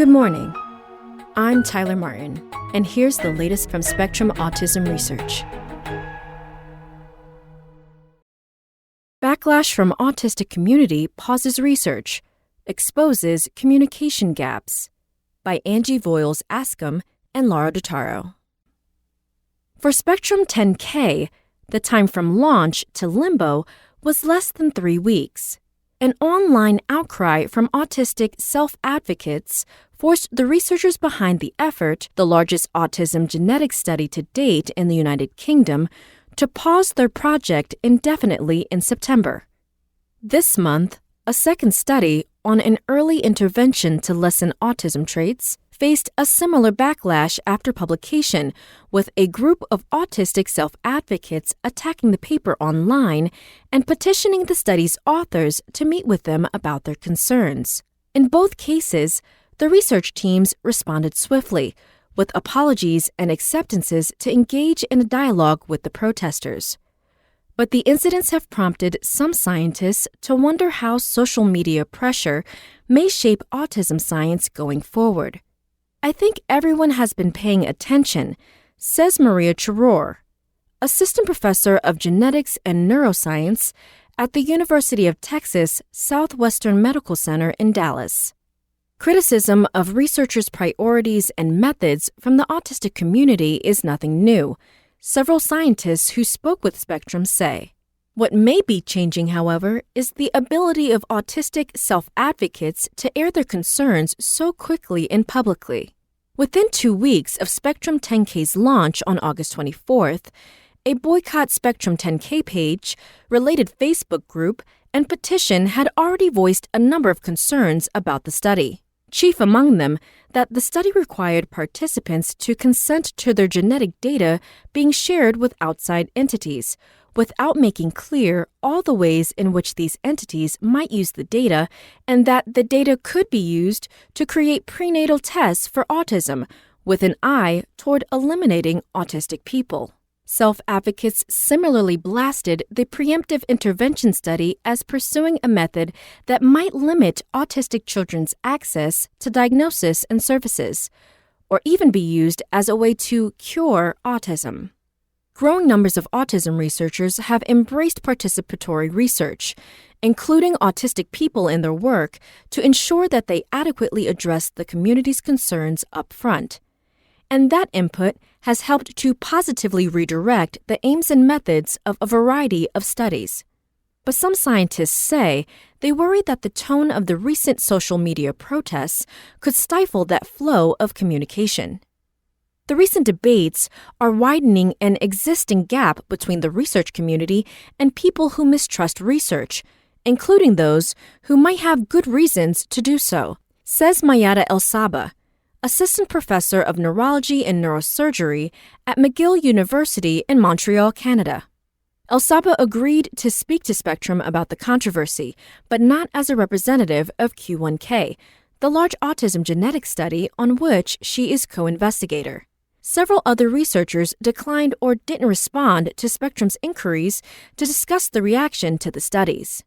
Good morning. I'm Tyler Martin, and here's the latest from Spectrum Autism Research. Backlash from autistic community pauses research, exposes communication gaps, by Angie Voiles-Ascom and Laura Dotaro. For Spectrum 10K, the time from launch to limbo was less than 3 weeks. An online outcry from autistic self-advocates forced the researchers behind the effort, the largest autism genetic study to date in the United Kingdom, to pause their project indefinitely in September. This month, a second study on an early intervention to lessen autism traits faced a similar backlash after publication, with a group of autistic self-advocates attacking the paper online and petitioning the study's authors to meet with them about their concerns. In both cases, the research teams responded swiftly, with apologies and acceptances to engage in a dialogue with the protesters. But the incidents have prompted some scientists to wonder how social media pressure may shape autism science going forward. I think everyone has been paying attention, says Maria Chiror, assistant professor of genetics and neuroscience at the University of Texas Southwestern Medical Center in Dallas. Criticism of researchers' priorities and methods from the autistic community is nothing new, several scientists who spoke with Spectrum say. What may be changing, however, is the ability of autistic self-advocates to air their concerns so quickly and publicly. Within 2 weeks of Spectrum 10K's launch on August 24th, a Boycott Spectrum 10K page, related Facebook group, and petition had already voiced a number of concerns about the study. Chief among them, that the study required participants to consent to their genetic data being shared with outside entities, without making clear all the ways in which these entities might use the data, and that the data could be used to create prenatal tests for autism, with an eye toward eliminating autistic people. Self-advocates similarly blasted the preemptive intervention study as pursuing a method that might limit autistic children's access to diagnosis and services, or even be used as a way to cure autism. Growing numbers of autism researchers have embraced participatory research, including autistic people in their work, to ensure that they adequately address the community's concerns up front. And that input has helped to positively redirect the aims and methods of a variety of studies. But some scientists say they worry that the tone of the recent social media protests could stifle that flow of communication. The recent debates are widening an existing gap between the research community and people who mistrust research, including those who might have good reasons to do so, says Mayada El-Saba, assistant professor of neurology and neurosurgery at McGill University in Montreal, Canada. El-Saba agreed to speak to Spectrum about the controversy, but not as a representative of Q1K, the large autism genetic study on which she is co-investigator. Several other researchers declined or didn't respond to Spectrum's inquiries to discuss the reaction to the studies.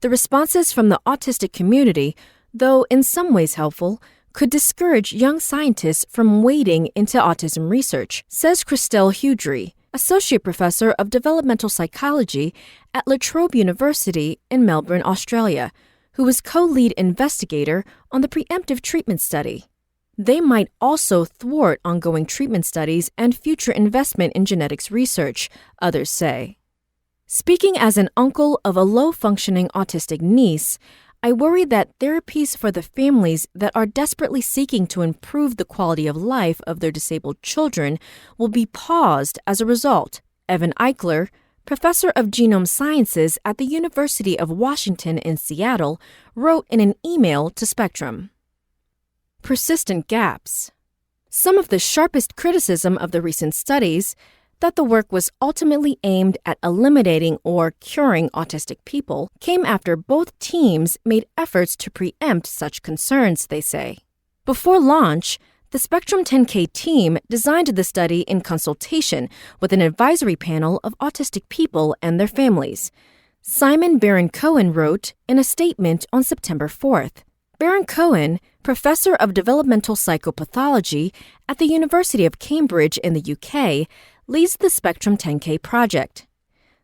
The responses from the autistic community, though in some ways helpful, could discourage young scientists from wading into autism research, says Christelle Hudry, associate professor of developmental psychology at La Trobe University in Melbourne, Australia, who was co-lead investigator on the preemptive treatment study. They might also thwart ongoing treatment studies and future investment in genetics research, others say. Speaking as an uncle of a low-functioning autistic niece, I worry that therapies for the families that are desperately seeking to improve the quality of life of their disabled children will be paused as a result, Evan Eichler, professor of genome sciences at the University of Washington in Seattle, wrote in an email to Spectrum. Persistent gaps. Some of the sharpest criticism of the recent studies, that the work was ultimately aimed at eliminating or curing autistic people, came after both teams made efforts to preempt such concerns, they say. Before launch, the Spectrum 10K team designed the study in consultation with an advisory panel of autistic people and their families. Simon Baron-Cohen wrote in a statement on September 4th, Baron Cohen, professor of developmental psychopathology at the University of Cambridge in the UK, leads the Spectrum 10K project.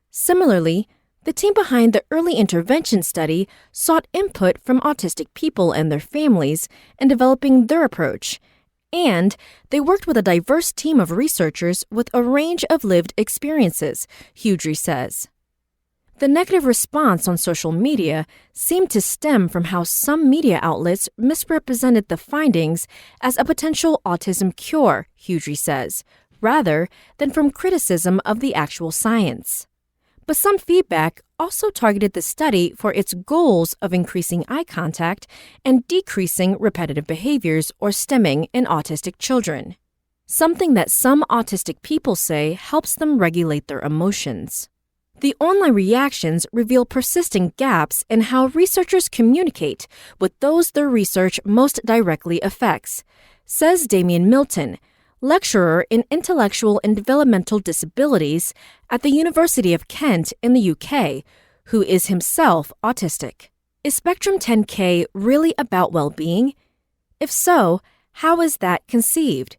Similarly, the team behind the early intervention study sought input from autistic people and their families in developing their approach, and they worked with a diverse team of researchers with a range of lived experiences, Hughrey says. The negative response on social media seemed to stem from how some media outlets misrepresented the findings as a potential autism cure, Hughrey says, rather than from criticism of the actual science. But some feedback also targeted the study for its goals of increasing eye contact and decreasing repetitive behaviors or stimming in autistic children, something that some autistic people say helps them regulate their emotions. The online reactions reveal persisting gaps in how researchers communicate with those their research most directly affects, says Damien Milton, lecturer in intellectual and developmental disabilities at the University of Kent in the UK, who is himself autistic. Is Spectrum 10K really about well-being? If so, how is that conceived?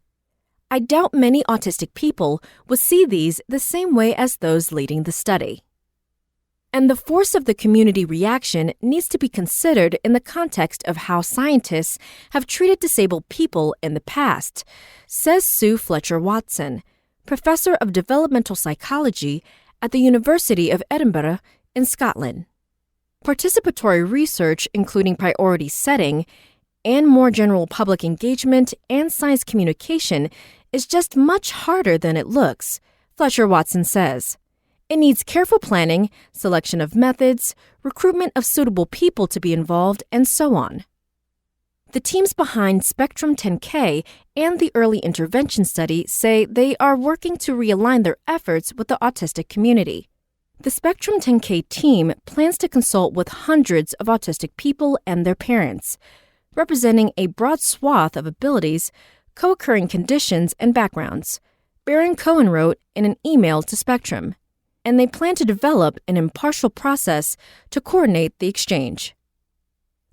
I doubt many autistic people would see these the same way as those leading the study. And the force of the community reaction needs to be considered in the context of how scientists have treated disabled people in the past, says Sue Fletcher-Watson, professor of developmental psychology at the University of Edinburgh in Scotland. Participatory research, including priority setting, and more general public engagement and science communication is just much harder than it looks, Fletcher-Watson says. It needs careful planning, selection of methods, recruitment of suitable people to be involved, and so on. The teams behind Spectrum 10K and the early intervention study say they are working to realign their efforts with the autistic community. The Spectrum 10K team plans to consult with hundreds of autistic people and their parents, representing a broad swath of abilities, co-occurring conditions, and backgrounds, Baron Cohen wrote in an email to Spectrum, and they plan to develop an impartial process to coordinate the exchange.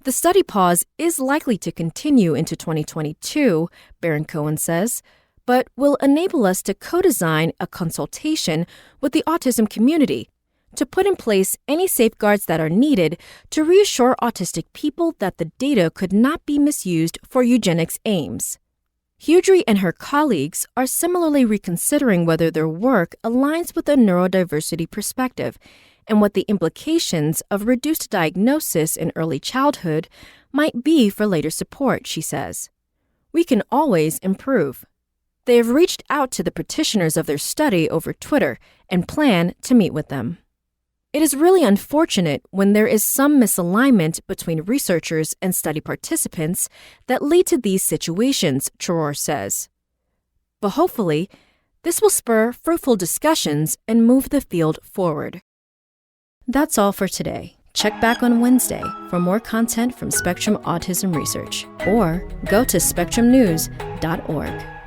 The study pause is likely to continue into 2022, Baron Cohen says, but will enable us to co-design a consultation with the autism community to put in place any safeguards that are needed to reassure autistic people that the data could not be misused for eugenics aims. Hughrey and her colleagues are similarly reconsidering whether their work aligns with a neurodiversity perspective and what the implications of reduced diagnosis in early childhood might be for later support, she says. We can always improve. They have reached out to the petitioners of their study over Twitter and plan to meet with them. It is really unfortunate when there is some misalignment between researchers and study participants that lead to these situations, Choror says. But hopefully, this will spur fruitful discussions and move the field forward. That's all for today. Check back on Wednesday for more content from Spectrum Autism Research, or go to spectrumnews.org.